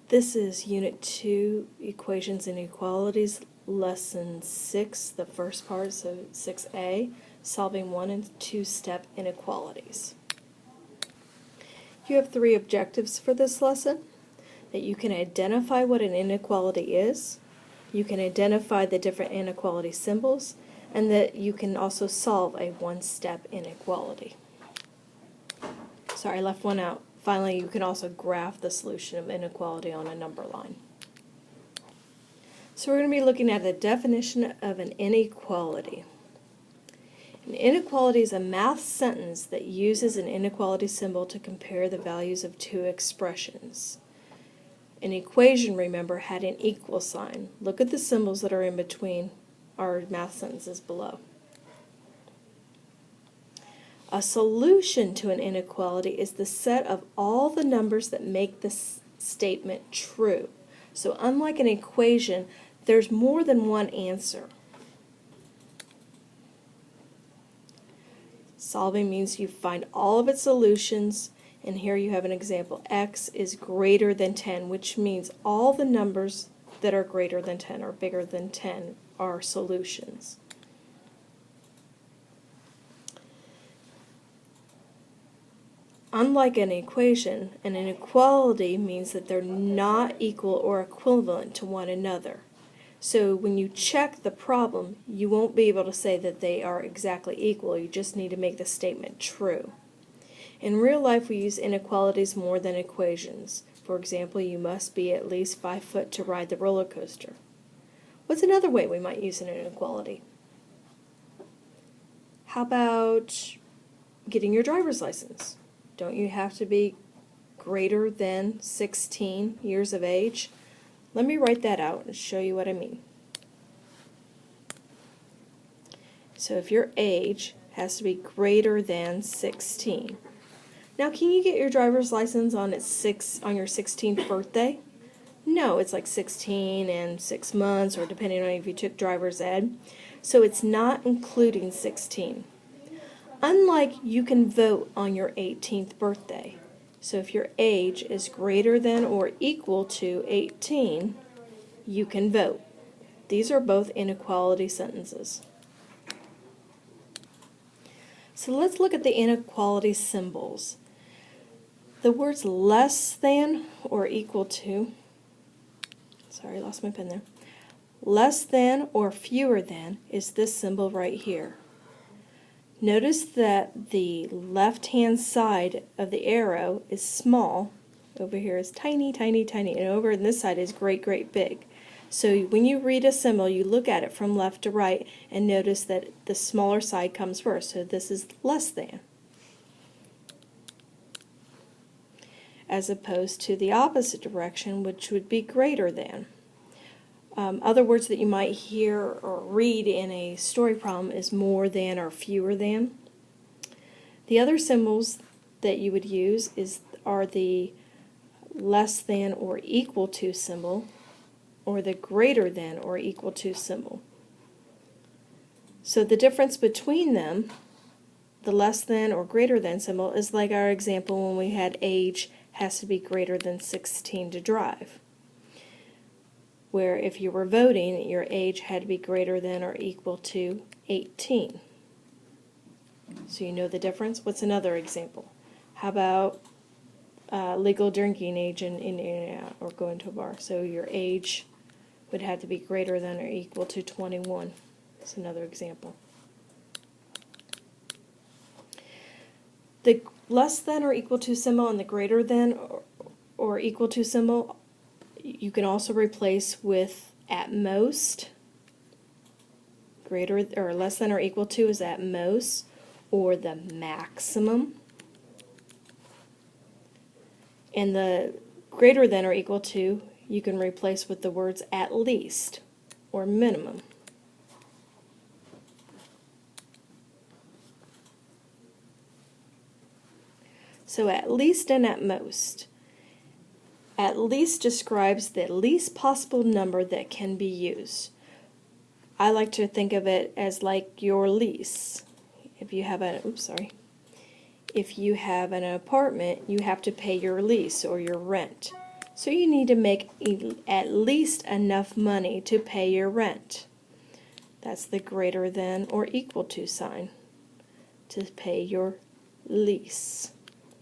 This is Unit 2, Equations and Inequalities, Lesson 6, the first part, so 6A, solving 1 and 2 step inequalities. You have 3 objectives for this lesson: that you can identify what an inequality is, you can identify the different inequality symbols, and that you can also solve a one-step inequality. Sorry, I left one out. Finally, you can also graph the solution of inequality on a number line. So we're going to be looking at the definition of an inequality. An inequality is a math sentence that uses an inequality symbol to compare the values of two expressions. An equation, remember, had an equal sign. Look at the symbols that are in between our math sentences below. A solution to an inequality is the set of all the numbers that make the statement true. So unlike an equation, there's more than one answer. Solving means you find all of its solutions, and here you have an example. X is greater than 10, which means all the numbers that are greater than 10 or bigger than 10 are solutions. Unlike an equation, an inequality means that they're not equal or equivalent to one another. So when you check the problem, you won't be able to say that they are exactly equal. You just need to make the statement true. In real life, we use inequalities more than equations. For example, you must be at least 5 foot to ride the roller coaster. What's another way we might use an inequality? How about getting your driver's license? Don't you have to be greater than 16 years of age? Let me write that out and show you what I mean. So if your age has to be greater than 16. Now, can you get your driver's license on your 16th birthday? No, it's like 16 and 6 months, or depending on if you took driver's ed. So it's not including 16. Unlike you can vote on your 18th birthday. So if your age is greater than or equal to 18, you can vote. These are both inequality sentences. So let's look at the inequality symbols. The words less than or equal to, sorry, lost my pen there. Less than or fewer than is this symbol right here. Notice that the left-hand side of the arrow is small. Over here is tiny, tiny, tiny. And over on this side is great, great big. So when you read a symbol, you look at it from left to right and notice that the smaller side comes first. So this is less than, as opposed to the opposite direction, which would be greater than. Other words that you might hear or read in a story problem is more than or fewer than. The other symbols that you would use are the less than or equal to symbol or the greater than or equal to symbol. So the difference between them, the less than or greater than symbol, is like our example when we had age has to be greater than 16 to drive, where if you were voting, your age had to be greater than or equal to 18. So you know the difference? What's another example? How about legal drinking age in Indiana or going to a bar? So your age would have to be greater than or equal to 21. That's another example. The less than or equal to symbol and the greater than or equal to symbol you can also replace with at most. Greater or less than or equal to is at most, or the maximum. And the greater than or equal to you can replace with the words at least or minimum. So at least and at most. At least describes the least possible number that can be used. I like to think of it as like your lease. If you have if you have an apartment, you have to pay your lease or your rent. So you need to make at least enough money to pay your rent. That's the greater than or equal to sign to pay your lease.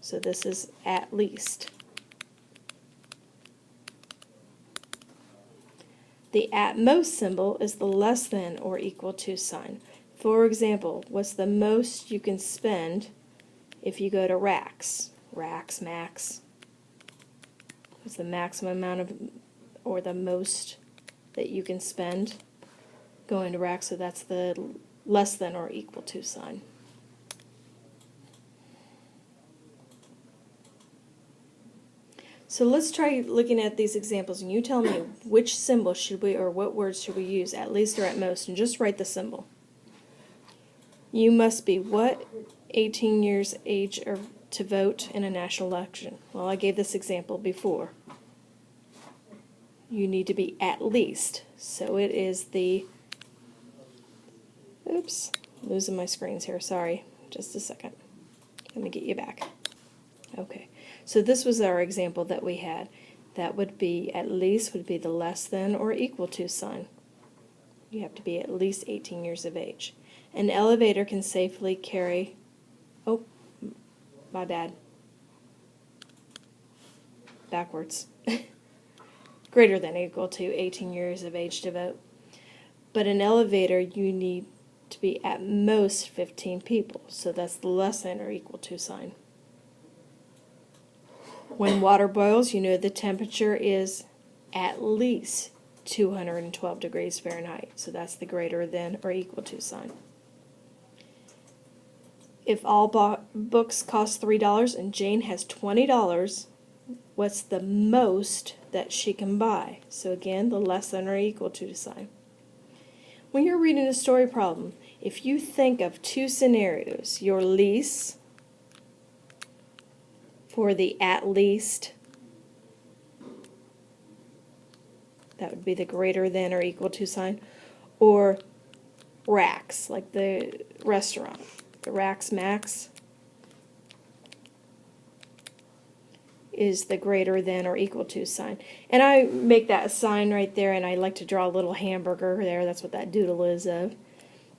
So this is at least. The at most symbol is the less than or equal to sign. For example, what's the most you can spend if you go to racks? Racks, max. What's the maximum amount of, or the most that you can spend going to racks? So that's the less than or equal to sign. So let's try looking at these examples, and you tell me which symbol should we, or what words should we use, at least or at most, and just write the symbol. You must be what? 18 years age or to vote in a national election. Well, I gave this example before. You need to be at least. So it is the, oops, losing my screens here, sorry, just a second. Let me get you back. Okay, so this was our example that we had. That would be, at least would be the less than or equal to sign. You have to be at least 18 years of age. An elevator can safely carry, oh, my bad, backwards. Greater than or equal to 18 years of age to vote. But an elevator, you need to be at most 15 people, so that's the less than or equal to sign. When water boils, you know the temperature is at least 212 degrees Fahrenheit, so that's the greater than or equal to sign. If all books cost $3 and Jane has $20, what's the most that she can buy? So again, the less than or equal to sign. When you're reading a story problem, if you think of two scenarios, your lease for the at least, that would be the greater than or equal to sign, or racks, like the restaurant, the racks max is the greater than or equal to sign. And I make that sign right there, and I like to draw a little hamburger there. That's what that doodle is of,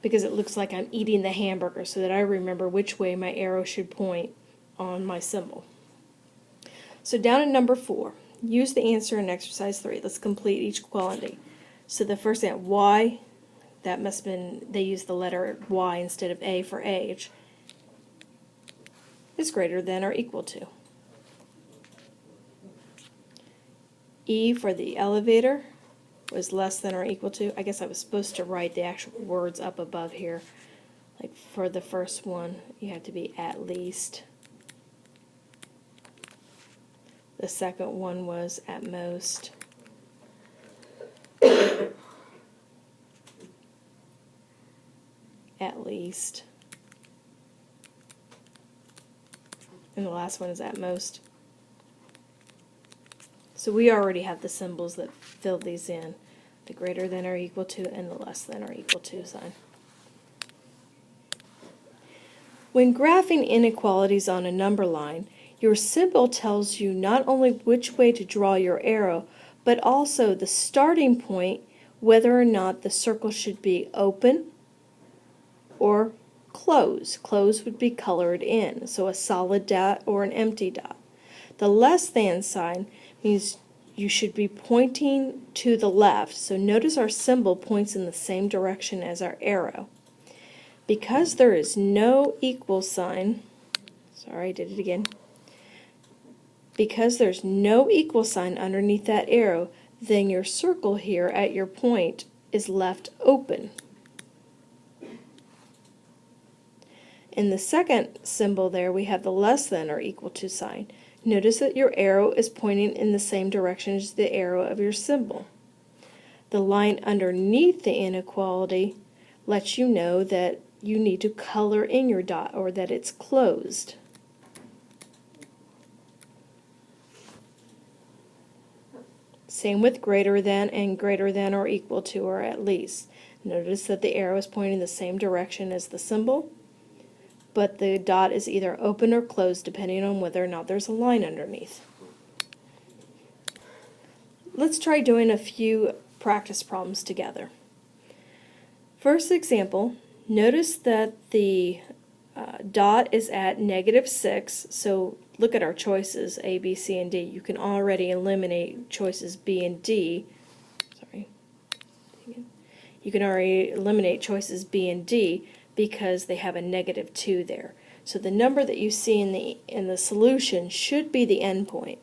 because it looks like I'm eating the hamburger, so that I remember which way my arrow should point on my symbol. So down in number 4, use the answer in exercise 3. Let's complete each quality. So the first thing, Y, that must have been, they used the letter Y instead of A for age, is greater than or equal to. E for the elevator was less than or equal to. I guess I was supposed to write the actual words up above here. Like for the first one, you have to be at least. The second one was at most. At least. And the last one is at most. So we already have the symbols that fill these in. The greater than or equal to and the less than or equal to sign. When graphing inequalities on a number line, your symbol tells you not only which way to draw your arrow, but also the starting point, whether or not the circle should be open or closed. Closed would be colored in, so a solid dot or an empty dot. The less than sign means you should be pointing to the left. So notice our symbol points in the same direction as our arrow. Because there is no equal sign, sorry, I did it again. Because there's no equal sign underneath that arrow, then your circle here at your point is left open. In the second symbol there, we have the less than or equal to sign. Notice that your arrow is pointing in the same direction as the arrow of your symbol. The line underneath the inequality lets you know that you need to color in your dot, or that it's closed. Same with greater than and greater than or equal to or at least. Notice that the arrow is pointing the same direction as the symbol, but the dot is either open or closed depending on whether or not there's a line underneath. let's try doing a few practice problems together. First example, notice that the dot is at -6, so look at our choices, A, B, C, and D. You can already eliminate choices B and D. Sorry. You can already eliminate choices B and D because they have a -2 there. So the number that you see in the solution should be the endpoint.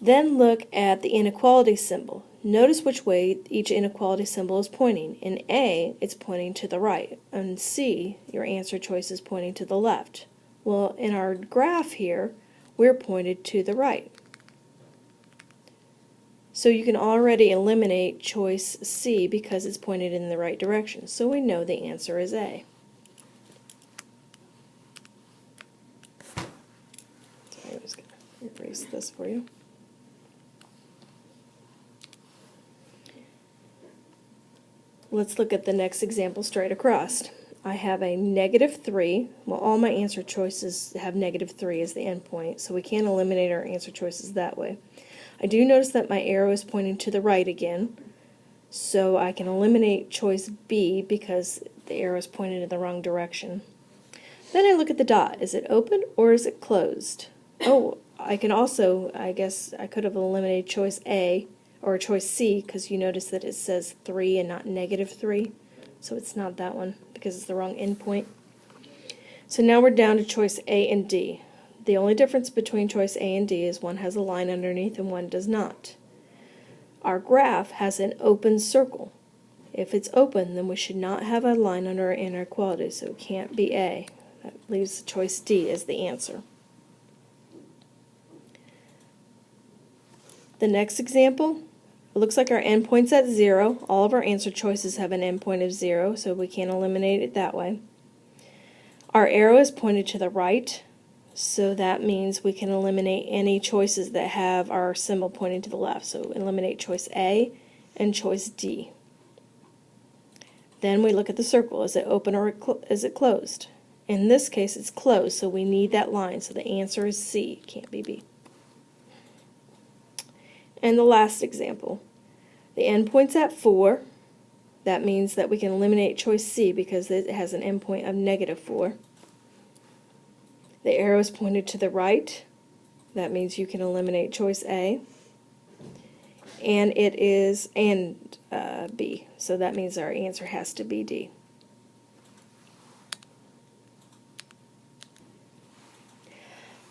Then look at the inequality symbol. Notice which way each inequality symbol is pointing. In A, it's pointing to the right. In C, your answer choice is pointing to the left. Well, in our graph here, we're pointed to the right. So you can already eliminate choice C because it's pointed in the right direction. So we know the answer is A. Sorry, I was going to erase this for you. Let's look at the next example straight across. I have a -3. Well, all my answer choices have -3 as the endpoint, so we can't eliminate our answer choices that way. I do notice that my arrow is pointing to the right again, so I can eliminate choice B because the arrow is pointed in the wrong direction. Then I look at the dot. Is it open or is it closed? Oh, I can also, I guess I could have eliminated choice A or choice C because you notice that it says 3 and not -3, so it's not that one because it's the wrong endpoint. So now we're down to choice A and D. The only difference between choice A and D is one has a line underneath and one does not. Our graph has an open circle. If it's open, then we should not have a line under our inequality, so it can't be A. That leaves choice D as the answer. The next example, it looks like our endpoint's at 0. All of our answer choices have an endpoint of 0, so we can't eliminate it that way. Our arrow is pointed to the right, so that means we can eliminate any choices that have our symbol pointing to the left. So eliminate choice A and choice D. Then we look at the circle. Is it open or is it closed? In this case, it's closed, so we need that line. So the answer is C, can't be B. And the last example, the endpoint's at 4. That means that we can eliminate choice C because it has an endpoint of -4. The arrow is pointed to the right. That means you can eliminate choice A. And it is B. So that means our answer has to be D.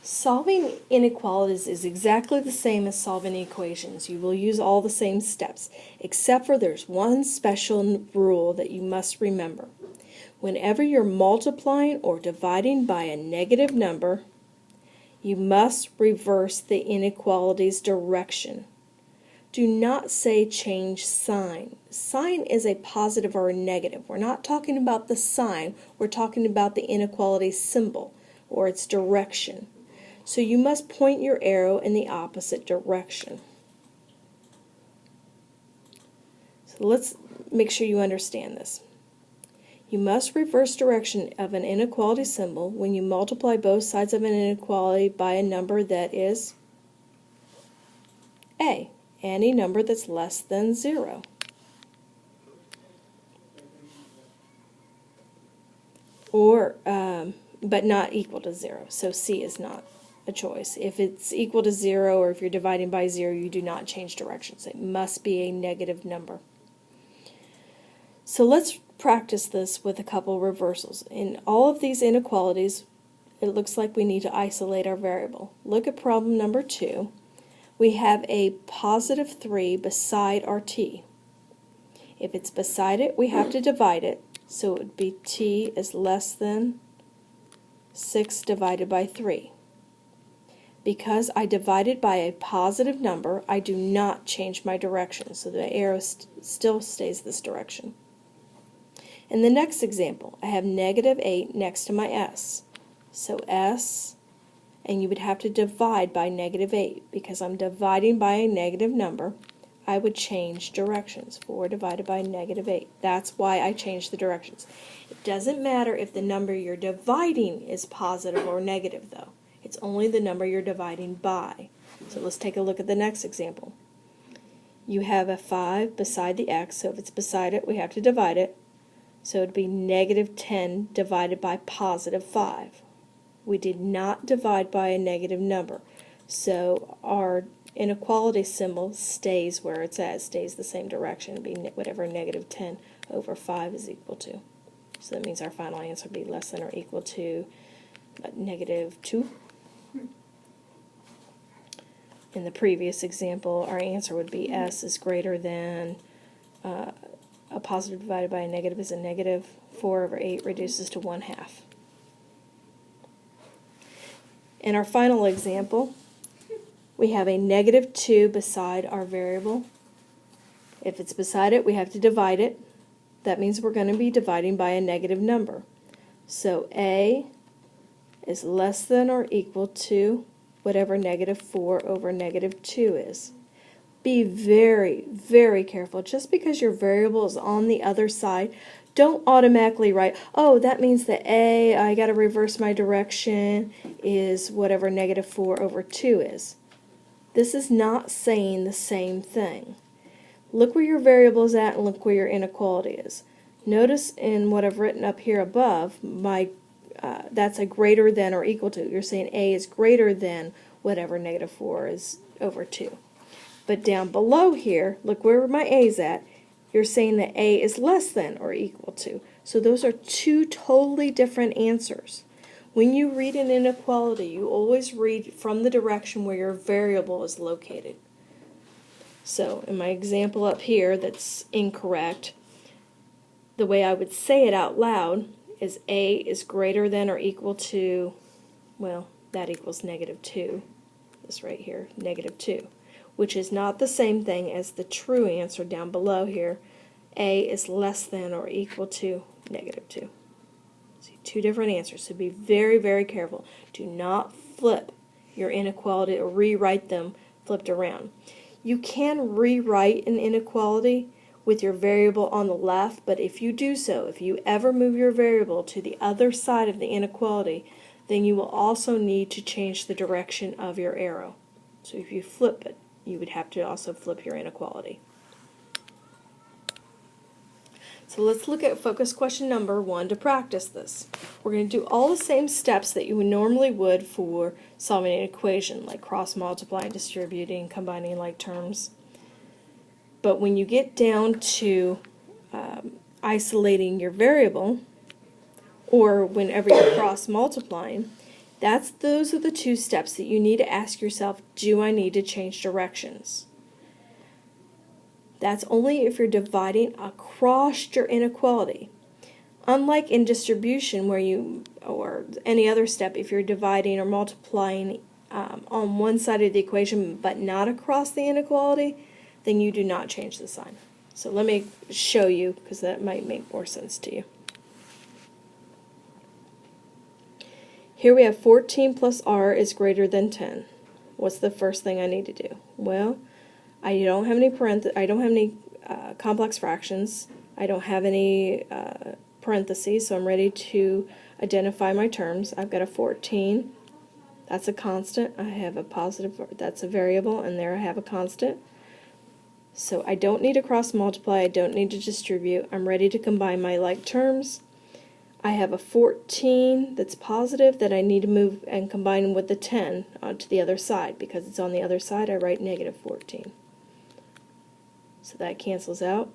Solving inequalities is exactly the same as solving equations. You will use all the same steps, except for there's one special rule that you must remember. Whenever you're multiplying or dividing by a negative number, you must reverse the inequality's direction. Do not say change sign. Sign is a positive or a negative. We're not talking about the sign, we're talking about the inequality symbol or its direction. So you must point your arrow in the opposite direction. So let's make sure you understand this. You must reverse direction of an inequality symbol when you multiply both sides of an inequality by a number that is A, any number that's less than 0. Or, but not equal to 0, so C is not a choice. If it's equal to 0 or if you're dividing by 0, you do not change directions. It must be a negative number. So let's practice this with a couple reversals. In all of these inequalities, it looks like we need to isolate our variable. Look at problem number 2. We have a positive 3 beside our t. If it's beside it, we have to divide it. So it would be t is less than 6 divided by 3. Because I divided by a positive number, I do not change my direction, so the arrow still stays this direction. In the next example, I have -8 next to my s. So s, and you would have to divide by -8. Because I'm dividing by a negative number, I would change directions. 4 divided by -8. That's why I changed the directions. It doesn't matter if the number you're dividing is positive or negative, though. It's only the number you're dividing by. So let's take a look at the next example. You have a 5 beside the x, so if it's beside it, we have to divide it. So it would be negative 10 divided by positive 5. We did not divide by a negative number, so our inequality symbol stays where it's at, stays the same direction. It would be whatever negative 10 over 5 is equal to. So that means our final answer would be less than or equal to negative 2. In the previous example, our answer would be s is greater than a positive divided by a negative is a negative. 4 over 8 reduces to 1/2. In our final example, we have a negative 2 beside our variable. If it's beside it, we have to divide it. That means we're going to be dividing by a negative number. So a is less than or equal to whatever negative 4 over negative 2 is. Be very, very careful. Just because your variable is on the other side, don't automatically write, oh, that means that a, I got to reverse my direction, is whatever negative 4 over 2 is. This is not saying the same thing. Look where your variable is at and look where your inequality is. Notice in what I've written up here above, that's a greater than or equal to. You're saying a is greater than whatever negative 4 is over 2. But down below here, look where my a is at. You're saying that a is less than or equal to. So those are two totally different answers. When you read an inequality, you always read from the direction where your variable is located. So in my example up here that's incorrect, the way I would say it out loud is a is greater than or equal to, well, that equals negative 2. This right here, negative 2. Which is not the same thing as the true answer down below here. A is less than or equal to negative 2. See, two different answers, so be very, very careful. Do not flip your inequality or rewrite them flipped around. You can rewrite an inequality with your variable on the left, but if you do so, if you ever move your variable to the other side of the inequality, then you will also need to change the direction of your arrow. So if you flip it, you would have to also flip your inequality. So let's look at focus question number 1 to practice this. We're going to do all the same steps that you normally would for solving an equation, like cross multiplying, distributing, combining like terms. But when you get down to isolating your variable, or whenever you're cross multiplying, those are the two steps that you need to ask yourself, do I need to change directions? That's only if you're dividing across your inequality. Unlike in distribution or any other step, if you're dividing or multiplying on one side of the equation but not across the inequality, then you do not change the sign. So let me show you, because that might make more sense to you. Here we have 14 plus r is greater than 10. What's the first thing I need to do? Well, I don't have any complex fractions. I don't have any parentheses, so I'm ready to identify my terms. I've got a 14. That's a constant. I have a positive, that's a variable, and there I have a constant. So I don't need to cross multiply. I don't need to distribute. I'm ready to combine my like terms. I have a 14 that's positive that I need to move and combine with the 10 onto the other side. Because it's on the other side, I write negative 14. So that cancels out,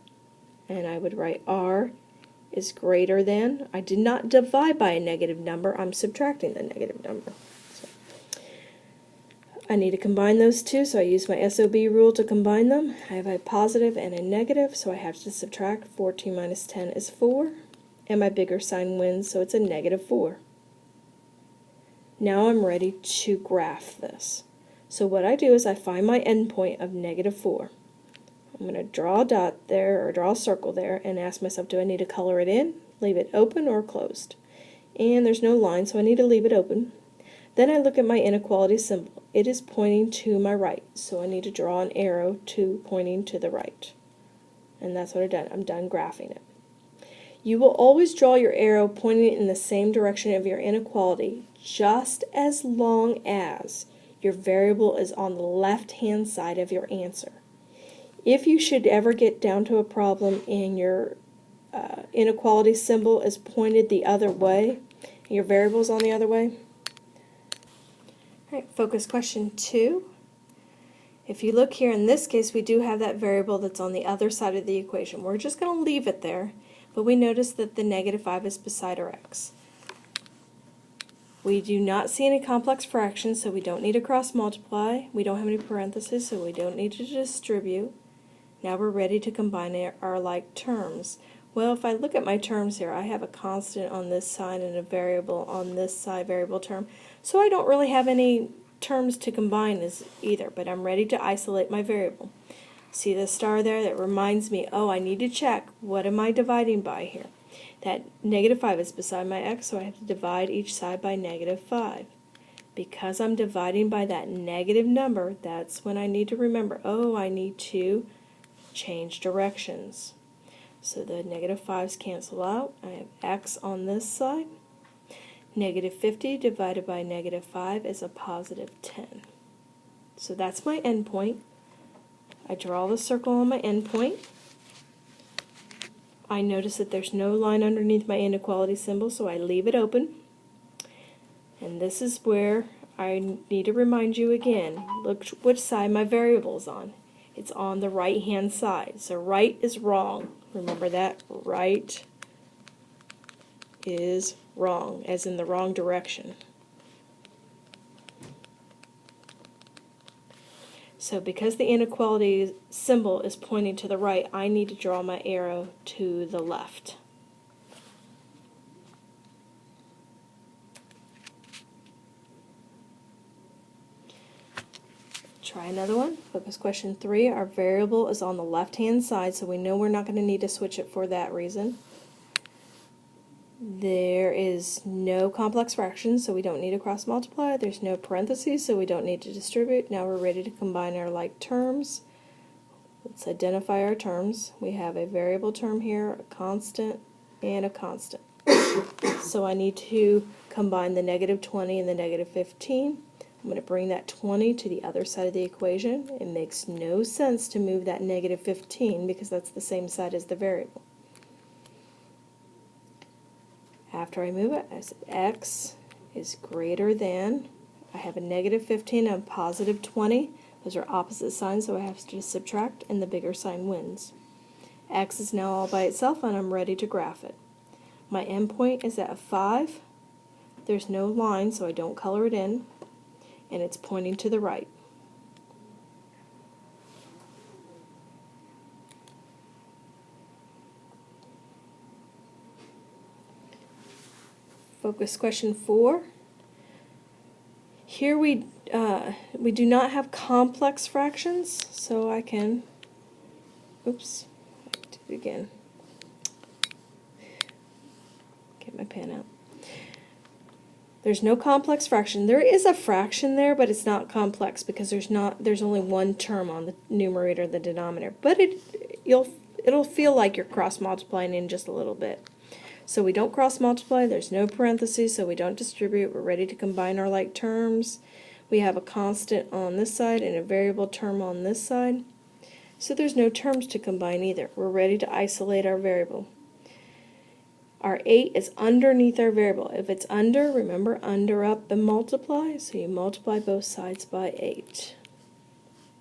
and I would write r is greater than, I did not divide by a negative number, I'm subtracting the negative number. So I need to combine those two, so I use my SOB rule to combine them. I have a positive and a negative, so I have to subtract. 14 minus 10 is 4. And my bigger sign wins, so it's a negative 4. Now I'm ready to graph this. So what I do is I find my endpoint of negative 4. I'm going to draw a dot there, or draw a circle there, and ask myself, do I need to color it in, leave it open, or closed? And there's no line, so I need to leave it open. Then I look at my inequality symbol. It is pointing to my right, so I need to draw an arrow pointing to the right. And that's what I've done. I'm done graphing it. You will always draw your arrow pointing in the same direction of your inequality, just as long as your variable is on the left-hand side of your answer. If you should ever get down to a problem and your inequality symbol is pointed the other way, and your variable is on the other way. All right, focus question 2. If you look here, in this case, we do have that variable that's on the other side of the equation. We're just going to leave it there, but we notice that the -5 is beside our x. We do not see any complex fractions, so we don't need to cross multiply. We don't have any parentheses, so we don't need to distribute. Now we're ready to combine our like terms. Well, if I look at my terms here, I have a constant on this side and a variable on this side, variable term, so I don't really have any terms to combine as either, but I'm ready to isolate my variable. See the star there? That reminds me, oh, I need to check, what am I dividing by here? That -5 is beside my x, so I have to divide each side by -5. Because I'm dividing by that negative number, that's when I need to remember, oh, I need to change directions. So the -5's cancel out. I have x on this side. -50 divided by -5 is a +10. So that's my endpoint. I draw the circle on my endpoint. I notice that there's no line underneath my inequality symbol, so I leave it open. And this is where I need to remind you again, look which side my variable is on. It's on the right-hand side. So right is wrong. Remember that? Right is wrong, as in the wrong direction. So because the inequality symbol is pointing to the right, I need to draw my arrow to the left. Try another one. Focus question 3. Our variable is on the left-hand side, so we know we're not going to need to switch it for that reason. There is no complex fractions, so we don't need to cross multiply. There's no parentheses, so we don't need to distribute. Now we're ready to combine our like terms. Let's identify our terms. We have a variable term here, a constant, and a constant. So I need to combine the -20 and the -15. I'm going to bring that 20 to the other side of the equation. It makes no sense to move that -15 because that's the same side as the variable. After I move it, I say x is greater than, I have a -15 and a +20. Those are opposite signs, so I have to subtract, and the bigger sign wins. X is now all by itself, and I'm ready to graph it. My endpoint is at 5. There's no line, so I don't color it in, and it's pointing to the right. Focus question 4. Here we do not have complex fractions, so I can, oops, do it again. Get my pen out. There's no complex fraction. There is a fraction there, but it's not complex because there's only one term on the numerator and the denominator. But it'll feel like you're cross multiplying in just a little bit. So we don't cross multiply, there's no parentheses, so we don't distribute. We're ready to combine our like terms. We have a constant on this side and a variable term on this side. So there's no terms to combine either. We're ready to isolate our variable. Our 8 is underneath our variable. If it's under, remember under, up, and multiply. So you multiply both sides by 8.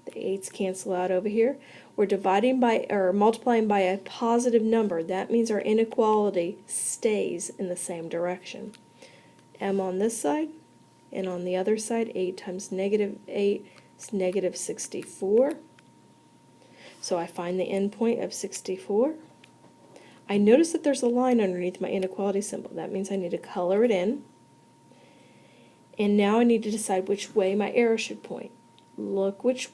The 8's cancel out over here. We're dividing by, or multiplying by a positive number. That means our inequality stays in the same direction. M on this side, and on the other side, 8 times -8 is -64. So I find the endpoint of 64. I notice that there's a line underneath my inequality symbol. That means I need to color it in. And now I need to decide which way my arrow should point. Look which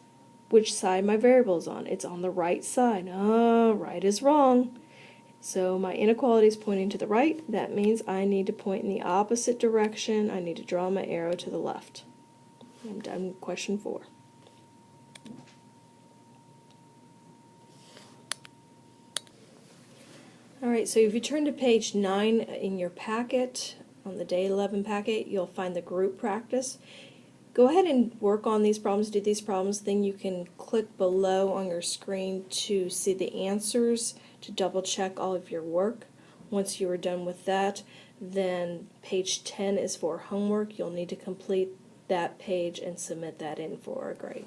side my variable is on. It's on the right side. Oh, right is wrong. So my inequality is pointing to the right. That means I need to point in the opposite direction. I need to draw my arrow to the left. I'm done with question 4. Alright, so if you turn to page 9 in your packet, on the day 11 packet, you'll find the group practice. Go ahead and work on these problems, do these problems, then you can click below on your screen to see the answers, to double check all of your work. Once you are done with that, then page 10 is for homework. You'll need to complete that page and submit that in for a grade.